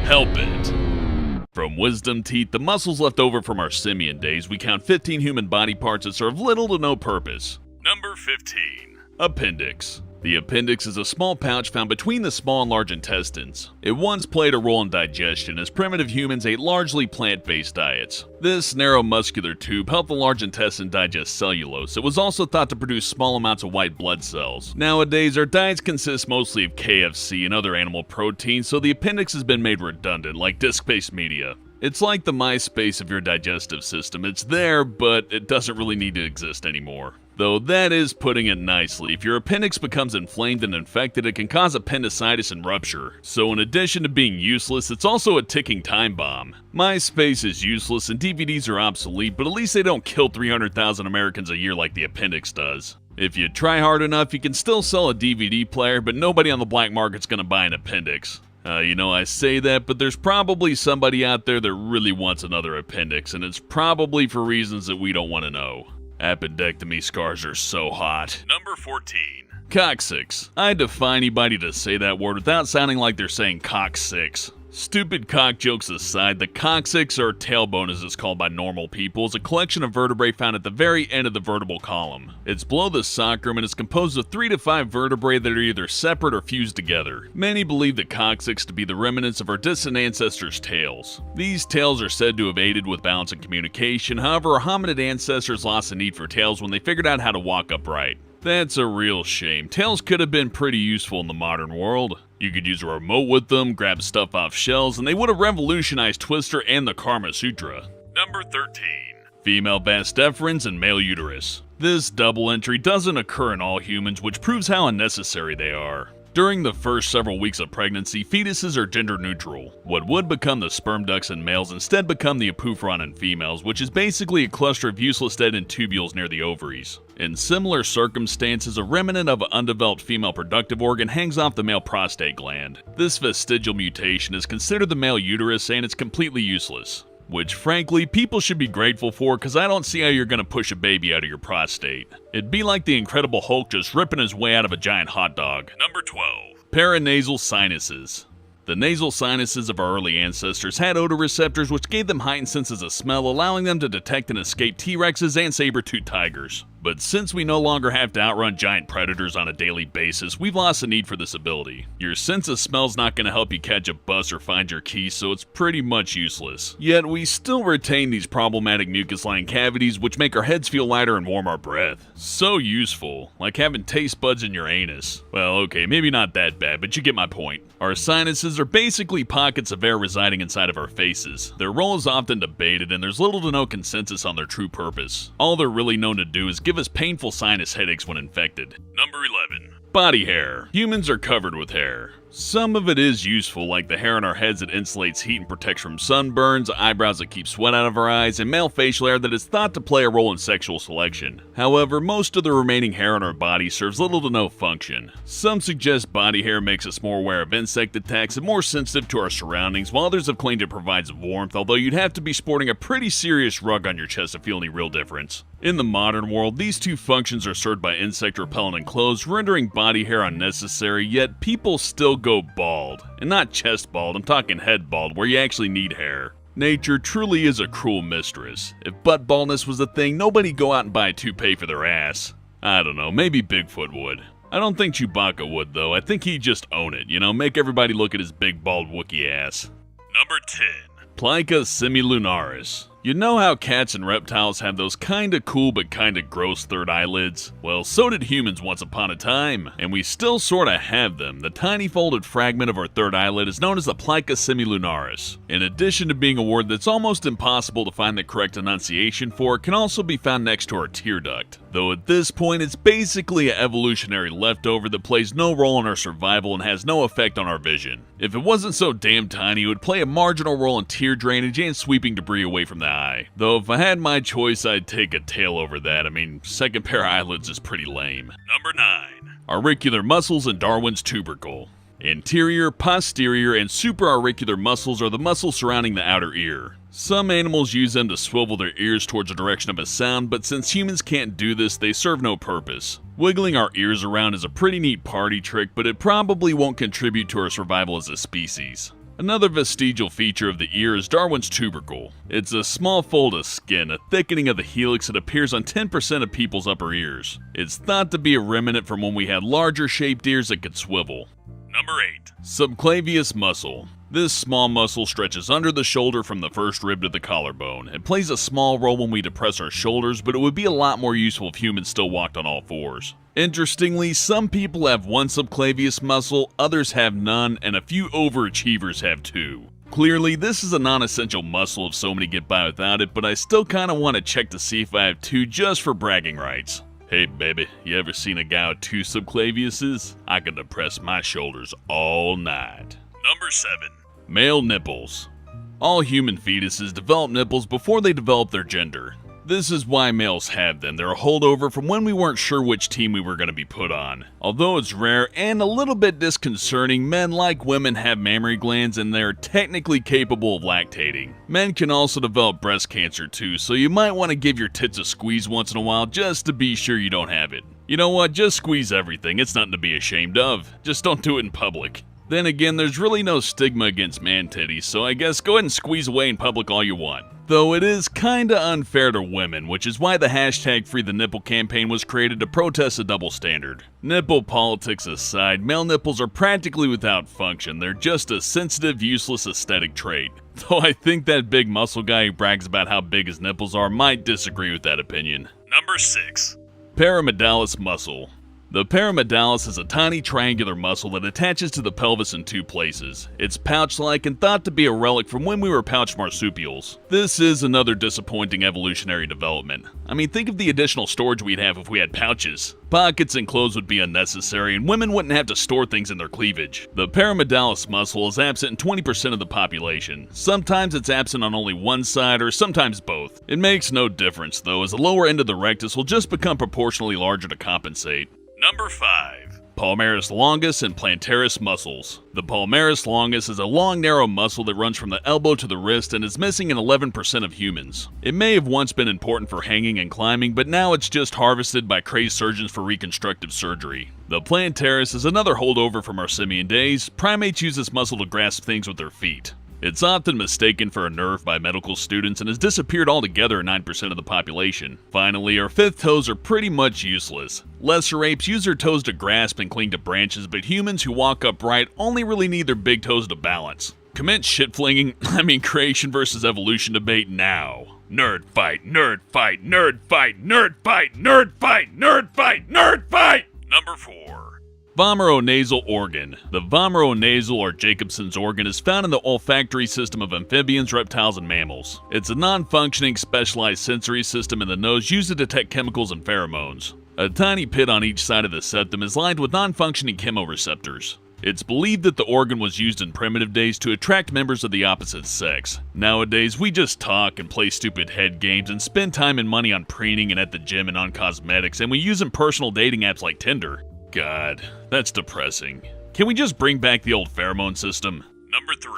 Help it. From wisdom teeth, the muscles left over from our simian days, we count 15 human body parts that serve little to no purpose. Number 15. Appendix. The appendix is a small pouch found between the small and large intestines. It once played a role in digestion, as primitive humans ate largely plant-based diets. This narrow muscular tube helped the large intestine digest cellulose. It was also thought to produce small amounts of white blood cells. Nowadays, our diets consist mostly of KFC and other animal proteins, so the appendix has been made redundant, like disc-based media. It's like the MySpace of your digestive system. It's there, but it doesn't really need to exist anymore. Though that is putting it nicely. If your appendix becomes inflamed and infected, it can cause appendicitis and rupture. So in addition to being useless, it's also a ticking time bomb. MySpace is useless and DVDs are obsolete, but at least they don't kill 300,000 Americans a year like the appendix does. If you try hard enough, you can still sell a DVD player, but nobody on the black market's gonna buy an appendix. I say that, but there's probably somebody out there that really wants another appendix, and it's probably for reasons that we don't want to know. Appendectomy scars are so hot. Number 14. Coccyx. I defy anybody to say that word without sounding like they're saying coccyx. Stupid cock jokes aside, the coccyx, or tailbone as it's called by normal people, is a collection of vertebrae found at the very end of the vertebral column. It's below the sacrum and is composed of 3 to 5 vertebrae that are either separate or fused together. Many believe the coccyx to be the remnants of our distant ancestors' tails. These tails are said to have aided with balance and communication. However, our hominid ancestors lost the need for tails when they figured out how to walk upright. That's a real shame. Tails could have been pretty useful in the modern world. You could use a remote with them, grab stuff off shelves, and they would have revolutionized Twister and the Karma Sutra. Number 13. Female vas deferens and male uterus. This double entry doesn't occur in all humans, which proves how unnecessary they are. During the first several weeks of pregnancy, fetuses are gender neutral. What would become the sperm ducts in males instead become the oophoron in females, which is basically a cluster of useless dead end tubules near the ovaries. In similar circumstances, a remnant of an undeveloped female productive organ hangs off the male prostate gland. This vestigial mutation is considered the male uterus and it's completely useless. Which frankly, people should be grateful for, because I don't see how you're gonna push a baby out of your prostate. It'd be like the Incredible Hulk just ripping his way out of a giant hot dog. Number 12. Paranasal sinuses. The nasal sinuses of our early ancestors had odor receptors which gave them heightened senses of smell, allowing them to detect and escape T-Rexes and saber-toothed tigers. But since we no longer have to outrun giant predators on a daily basis, we've lost the need for this ability. Your sense of smell's not going to help you catch a bus or find your keys, so it's pretty much useless. Yet we still retain these problematic mucus-lining cavities which make our heads feel lighter and warm our breath. So useful, like having taste buds in your anus. Well, okay, maybe not that bad, but you get my point. Our sinuses are basically pockets of air residing inside of our faces. Their role is often debated, and there's little to no consensus on their true purpose. All they're really known to do is give us painful sinus headaches when infected. Number 11. Body hair. Humans are covered with hair. Some of it is useful, like the hair on our heads that insulates heat and protects from sunburns, eyebrows that keep sweat out of our eyes, and male facial hair that is thought to play a role in sexual selection. However, most of the remaining hair on our body serves little to no function. Some suggest body hair makes us more aware of insect attacks and more sensitive to our surroundings, while others have claimed it provides warmth, although you'd have to be sporting a pretty serious rug on your chest to feel any real difference. In the modern world, these two functions are served by insect repellent and clothes, rendering body hair unnecessary, yet people still go bald. And not chest bald, I'm talking head bald, where you actually need hair. Nature truly is a cruel mistress. If butt baldness was a thing, nobody'd go out and buy a toupee for their ass. I don't know, maybe Bigfoot would. I don't think Chewbacca would though, I think he'd just own it, make everybody look at his big bald Wookiee ass. Number 10. Plica semilunaris. You know how cats and reptiles have those kinda cool but kinda gross third eyelids? Well, so did humans once upon a time, and we still sorta have them. The tiny folded fragment of our third eyelid is known as the plica semilunaris. In addition to being a word that's almost impossible to find the correct enunciation for, it can also be found next to our tear duct. Though at this point, it's basically an evolutionary leftover that plays no role in our survival and has no effect on our vision. If it wasn't so damn tiny, it would play a marginal role in tear drainage and sweeping debris away from the eye. Though if I had my choice, I'd take a tail over that. Second pair of eyelids is pretty lame. Number 9. Auricular muscles and Darwin's tubercle. Anterior, posterior, and supraauricular muscles are the muscles surrounding the outer ear. Some animals use them to swivel their ears towards the direction of a sound, but since humans can't do this, they serve no purpose. Wiggling our ears around is a pretty neat party trick, but it probably won't contribute to our survival as a species. Another vestigial feature of the ear is Darwin's tubercle. It's a small fold of skin, a thickening of the helix that appears on 10% of people's upper ears. It's thought to be a remnant from when we had larger shaped ears that could swivel. Number 8. Subclavius muscle. This small muscle stretches under the shoulder from the first rib to the collarbone. It plays a small role when we depress our shoulders, but it would be a lot more useful if humans still walked on all fours. Interestingly, some people have one subclavius muscle, others have none, and a few overachievers have two. Clearly, this is a non-essential muscle if so many get by without it, but I still kinda want to check to see if I have two just for bragging rights. Hey baby, you ever seen a guy with two subclaviuses? I can depress my shoulders all night. Number 7. Male nipples. All human fetuses develop nipples before they develop their gender. This is why males have them. They're a holdover from when we weren't sure which team we were going to be put on. Although it's rare and a little bit disconcerting, men like women have mammary glands and they're technically capable of lactating. Men can also develop breast cancer too, so you might want to give your tits a squeeze once in a while just to be sure you don't have it. You know what, just squeeze everything, it's nothing to be ashamed of. Just don't do it in public. Then again, there's really no stigma against man titties, so I guess go ahead and squeeze away in public all you want. Though it is kinda unfair to women, which is why the hashtag Free the Nipple campaign was created to protest a double standard. Nipple politics aside, male nipples are practically without function. They're just a sensitive, useless aesthetic trait. Though I think that big muscle guy who brags about how big his nipples are might disagree with that opinion. Number 6. Paramidalis muscle. The paramidalis is a tiny triangular muscle that attaches to the pelvis in two places. It's pouch-like and thought to be a relic from when we were pouched marsupials. This is another disappointing evolutionary development. I mean, think of the additional storage we'd have if we had pouches. Pockets and clothes would be unnecessary and women wouldn't have to store things in their cleavage. The paramidalis muscle is absent in 20% of the population. Sometimes it's absent on only one side or sometimes both. It makes no difference though, as the lower end of the rectus will just become proportionally larger to compensate. Number 5. Palmaris longus and plantaris muscles. The palmaris longus is a long, narrow muscle that runs from the elbow to the wrist and is missing in 11% of humans. It may have once been important for hanging and climbing, but now it's just harvested by crazed surgeons for reconstructive surgery. The plantaris is another holdover from our simian days. Primates use this muscle to grasp things with their feet. It's often mistaken for a nerve by medical students and has disappeared altogether in 9% of the population. Finally, our fifth toes are pretty much useless. Lesser apes use their toes to grasp and cling to branches, but humans who walk upright only really need their big toes to balance. Commence shit-flinging, creation versus evolution debate now. Nerd fight, nerd fight, nerd fight, nerd fight, nerd fight, nerd fight, nerd fight! Number 4. Vomeronasal organ. The vomeronasal or Jacobson's organ is found in the olfactory system of amphibians, reptiles, and mammals. It's a non-functioning, specialized sensory system in the nose used to detect chemicals and pheromones. A tiny pit on each side of the septum is lined with non-functioning chemoreceptors. It's believed that the organ was used in primitive days to attract members of the opposite sex. Nowadays, we just talk and play stupid head games and spend time and money on preening and at the gym and on cosmetics, and we use in personal dating apps like Tinder. God, that's depressing. Can we just bring back the old pheromone system? Number 3.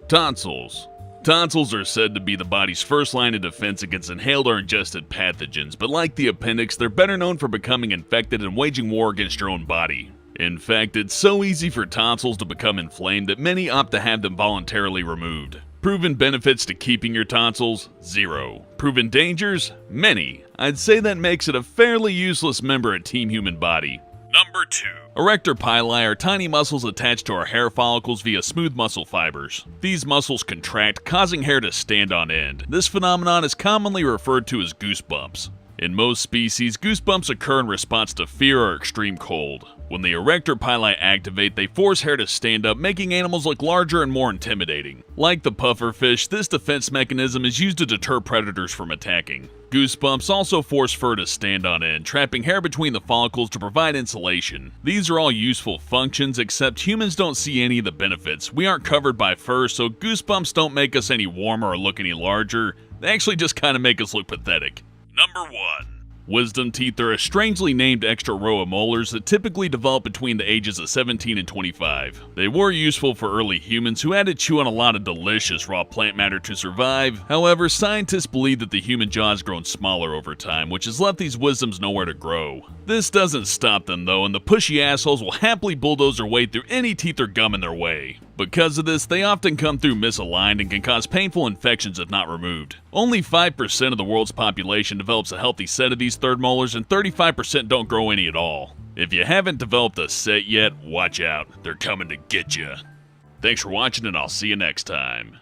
Tonsils. Tonsils are said to be the body's first line of defense against inhaled or ingested pathogens, but like the appendix, they're better known for becoming infected and waging war against your own body. In fact, it's so easy for tonsils to become inflamed that many opt to have them voluntarily removed. Proven benefits to keeping your tonsils? 0. Proven dangers? Many. I'd say that makes it a fairly useless member of Team Human Body. Number 2. Erector pili are tiny muscles attached to our hair follicles via smooth muscle fibers. These muscles contract, causing hair to stand on end. This phenomenon is commonly referred to as goosebumps. In most species, goosebumps occur in response to fear or extreme cold. When the erector pili activate, they force hair to stand up, making animals look larger and more intimidating. Like the pufferfish, this defense mechanism is used to deter predators from attacking. Goosebumps also force fur to stand on end, trapping hair between the follicles to provide insulation. These are all useful functions, except humans don't see any of the benefits. We aren't covered by fur, so goosebumps don't make us any warmer or look any larger. They actually just kind of make us look pathetic. Number 1. Wisdom teeth are a strangely named extra row of molars that typically develop between the ages of 17 and 25. They were useful for early humans who had to chew on a lot of delicious raw plant matter to survive. However, scientists believe that the human jaw has grown smaller over time, which has left these wisdoms nowhere to grow. This doesn't stop them though, and the pushy assholes will happily bulldoze their way through any teeth or gum in their way. Because of this, they often come through misaligned and can cause painful infections if not removed. Only 5% of the world's population develops a healthy set of these third molars, and 35% don't grow any at all. If you haven't developed a set yet, watch out. They're coming to get you. Thanks for watching, and I'll see you next time.